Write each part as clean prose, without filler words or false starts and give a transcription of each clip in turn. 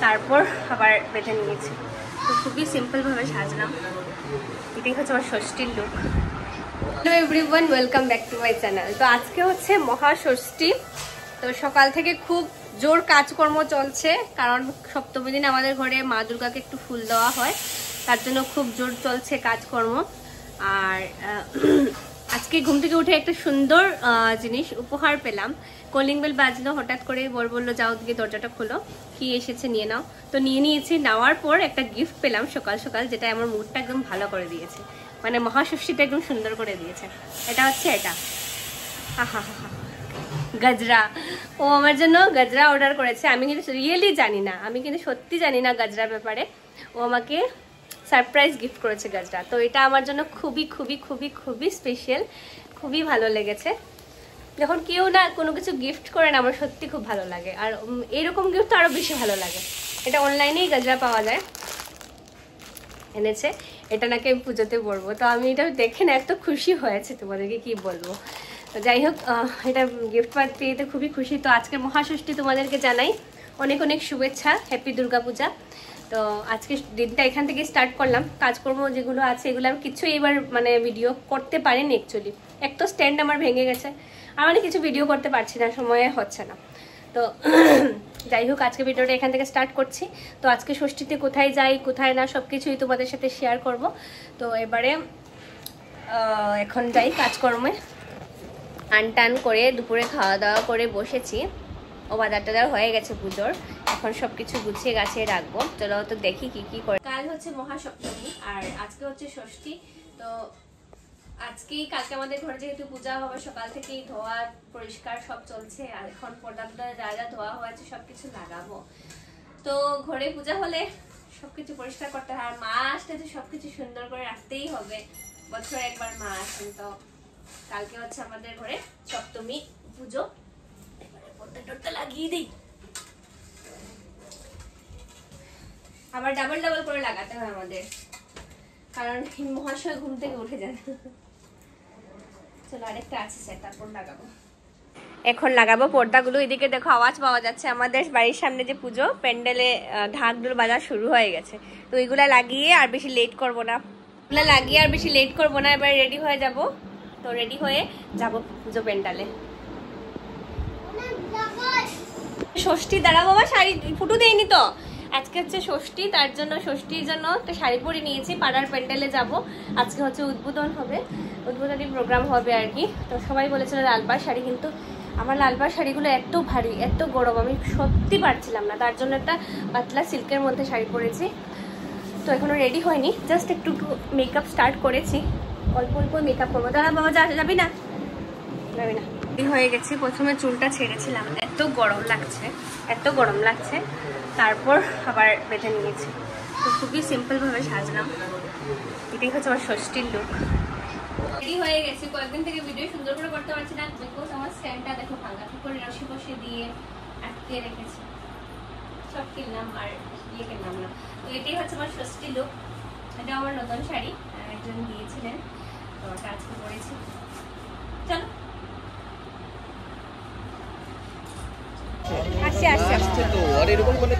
তারপর আবার বেঁধে নিয়েছি। তো খুবই সিম্পলভাবে সাজলাম। এটাই হচ্ছে আমার ষষ্ঠীর look. Hello everyone, welcome back to my channel. তো আজকে হচ্ছে মহাষষ্ঠী। তো সকাল থেকে খুব জোর কাজকর্ম চলছে, কারণ সপ্তমী দিন আমাদের ঘরে মা দুর্গাকে একটু ফুল দেওয়া হয়, তার জন্য খুব জোর চলছে কাজকর্ম। আর আজকে ঘুম থেকে উঠে একটা সুন্দর জিনিস উপহার পেলাম। কলিং বেল বাজলো, হঠাৎ করে বর বললো যাও দিকে দরজাটা খোলো, কি এসেছে নিয়ে নাও। তো নিয়ে নিয়েছি। নেওয়ার পর একটা গিফট পেলাম সকাল সকাল, যেটা আমার মুডটা একদম ভালো করে দিয়েছে, মানে মহাষষ্ঠীটা একদম সুন্দর করে দিয়েছে। এটা হচ্ছে এটা, গজরা। ও আমার জন্য গজরা অর্ডার করেছে। আমি কিন্তু রিয়েলি জানি না, আমি কিন্তু সত্যি জানি না গজরার ব্যাপারে। ও আমাকে সারপ্রাইজ গিফট করেছে গজরা। তো এটা আমার জন্য খুবই খুবই খুবই খুবই স্পেশাল, খুবই ভালো লেগেছে। যখন কেউ না কোনো কিছু গিফট করে না, আমার সত্যি খুব ভালো লাগে। আর এরকম গিফট আরও বেশি ভালো লাগে। এটা অনলাইনেই গজরা পাওয়া যায়, এনেছে। এটা নাকি আমি পুজোতে পরবো। তো আমি এটা দেখে না এত খুশি হয়েছে, তোমাদেরকে কি বলবো। তো যাই হোক, এটা গিফট পেতে খুবই খুশি। তো আজকে মহাষষ্ঠী, তোমাদেরকে জানাই অনেক অনেক শুভেচ্ছা, হ্যাপি দুর্গা পূজা। তো আজকে দিনটা এখান থেকে স্টার্ট করলাম। কাজকর্ম যেগুলো আছে এগুলো আমি কিছু এবার মানে ভিডিও করতে পারিনি অ্যাকচুয়ালি। এক তো স্ট্যান্ড আমার ভেঙে গেছে, আর মানে কিছু ভিডিও করতে পারছি না, সময়ে হচ্ছে না। তো যাই হোক, আজকে ভিডিওটা এখান থেকে স্টার্ট করছি। তো আজকে ষষ্ঠীতে কোথায় যাই কোথায় না সব কিছুই তোমাদের সাথে শেয়ার করব। তো এবারে এখন যাই কাজকর্মে। টান করে দুপুরে খাওয়া দাওয়া করে বসেছি। ও বাজার টাজার হয়ে গেছে পুজোর, এখন সব কিছু গুছিয়ে গাছিয়ে রাখবো। চলো তো দেখি কি কি করে। কাল হচ্ছে মহাসপ্তমী আর আজকে হচ্ছে ষষ্ঠী। তো আজকেই কালকে আমাদের ঘরে যেহেতু পূজা হবে, সকাল থেকেই ধোয়া পরিষ্কার সব চলছে। আর এখন পর্দা যা যা ধোয়া হয়েছে সবকিছু লাগাবো। তো ঘরে পূজা হলে সবকিছু পরিষ্কার করতে হয়। আর মা আসলে তো সবকিছু সুন্দর করে রাখতেই হবে, বছরে একবার মা আসেন। তো কালকে হচ্ছে আমাদের ঘরে সপ্তমী পুজো। এবারে পর্দা টর্দা লাগিয়ে দিই। আবার ডাবল ডাবল করে লাগাতে হয় আমাদের, কারণ মহাশয় ঘুম থেকে উঠে যান। চলো আরেকটা আছে স্যার, তারপর লাগাবো। এখন লাগাবো পর্দাগুলো। এদিকে দেখো আওয়াজ পাওয়া যাচ্ছে, আমাদের বাড়ির সামনে যে পুজো প্যান্ডেলে ঢাক ঢোল বাজা শুরু হয়ে গেছে। তো এইগুলা লাগিয়ে আর বেশি লেট করবো না, এগুলা লাগিয়ে আর বেশি লেট করবো না। এবার রেডি হয়ে যাব। তো রেডি হয়ে যাব পুজো প্যান্ডালে। ষষ্ঠী দাঁড়া বাবা, শাড়ি ফুটো দেয়নি তো। আজকে হচ্ছে ষষ্ঠী, তার জন্য ষষ্ঠীর জন্য একটা শাড়ি পরে নিয়েছি। পাড়ার প্যান্ডেলে যাব। আজকে হচ্ছে উদ্বোধন হবে, উদ্বোধনী প্রোগ্রাম হবে আর কি। তো সবাই বলেছিল লালপাড় শাড়ি, কিন্তু আমার লালপাড় শাড়িগুলো এত ভারী এত গরম, আমি সত্যি পারছিলাম না। তার জন্য একটা পাতলা সিল্কের মধ্যে শাড়ি পরেছি। তো এখনো রেডি হয়নি, জাস্ট একটু মেকআপ স্টার্ট করেছি। অল্প অল্প মেকআপ করবো। দাঁড়া বাবা, যাবি না? যাবি না। হয়ে গেছি। প্রথমে চুলটা ছেড়েছিলাম, এত গরম লাগছে এত গরম লাগছে, তারপর আবার বেঁধে নিয়েছি। তো খুবই সিম্পলভাবে সাজলাম। এটাই হচ্ছে আমার ষষ্ঠীর লুক। রেডি হয়ে গেছি। কয়েকদিন থেকে ভিডিও সুন্দর করে করতে পারছি না, বিকজ আমার স্ট্যান্ডটা দেখো ভাঙা, কি করে রশি বসে দিয়ে আটকে রেখেছি। সব কিনলাম আর ইয়ে কিনলাম না। তো এটাই হচ্ছে আমার ষষ্ঠী লুক। এটা আমার নতুন শাড়ি, একজন দিয়েছিলেন, তো ওটা আজকে পরেছি। চলো আসছে আসছে আসছে তো। আর এরকম করে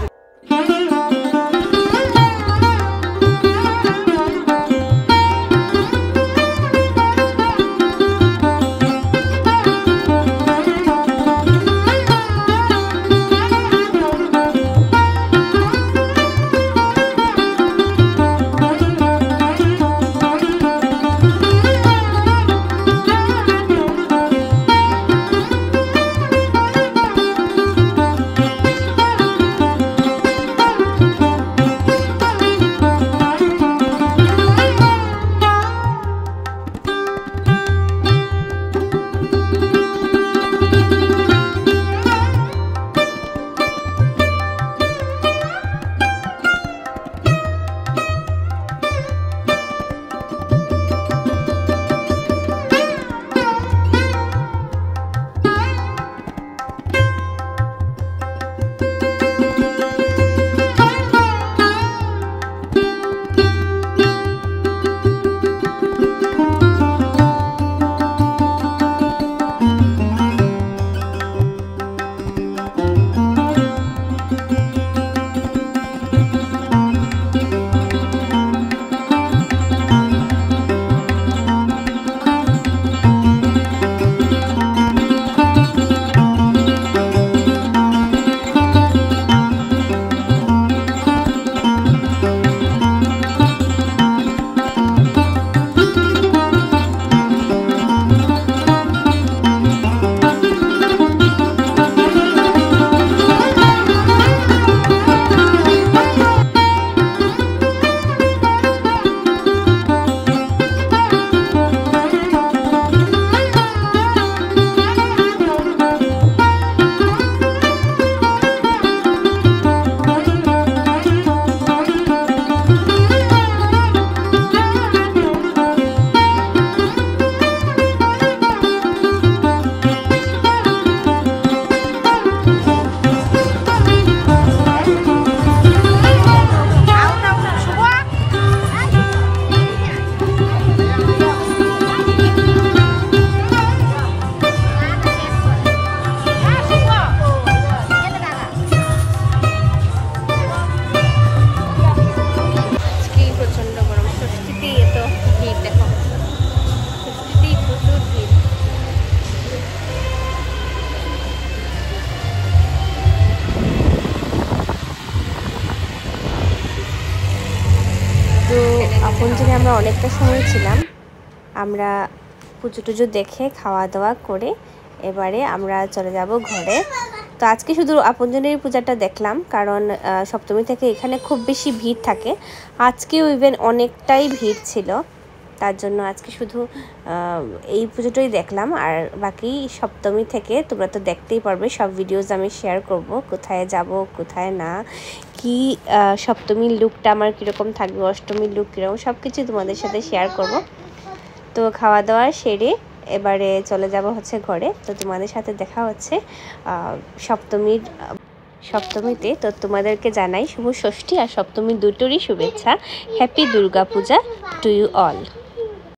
আপনজনে আমরা অনেকটা সময় ছিলাম। আমরা পুজো টুজো দেখে খাওয়া দাওয়া করে এবারে আমরা চলে যাব ঘরে। তো আজকে শুধু আপনজনের পূজাটা দেখলাম, কারণ সপ্তমী থেকে এখানে খুব বেশি ভিড় থাকে। আজকেও ইভেন অনেকটাই ভিড় ছিল, তার জন্য আজকে শুধু এই পুজোটাই দেখলাম। আর বাকি সপ্তমী থেকে তোমরা তো দেখতেই পারবে, সব ভিডিওস আমি শেয়ার করব, কোথায় যাব কোথায় না, কি সপ্তমীর লুকটা আমার কীরকম থাকবে, অষ্টমীর লুক কীরকম, সব কিছু তোমাদের সাথে শেয়ার করব। তো খাওয়া দাওয়া সেরে এবারে চলে যাব হচ্ছে ঘরে। তো তোমাদের সাথে দেখা হচ্ছে সপ্তমীতে। তো তোমাদেরকে জানাই শুভ ষষ্ঠী আর সপ্তমী দুটোরই শুভেচ্ছা। Happy Durga Puja to you all.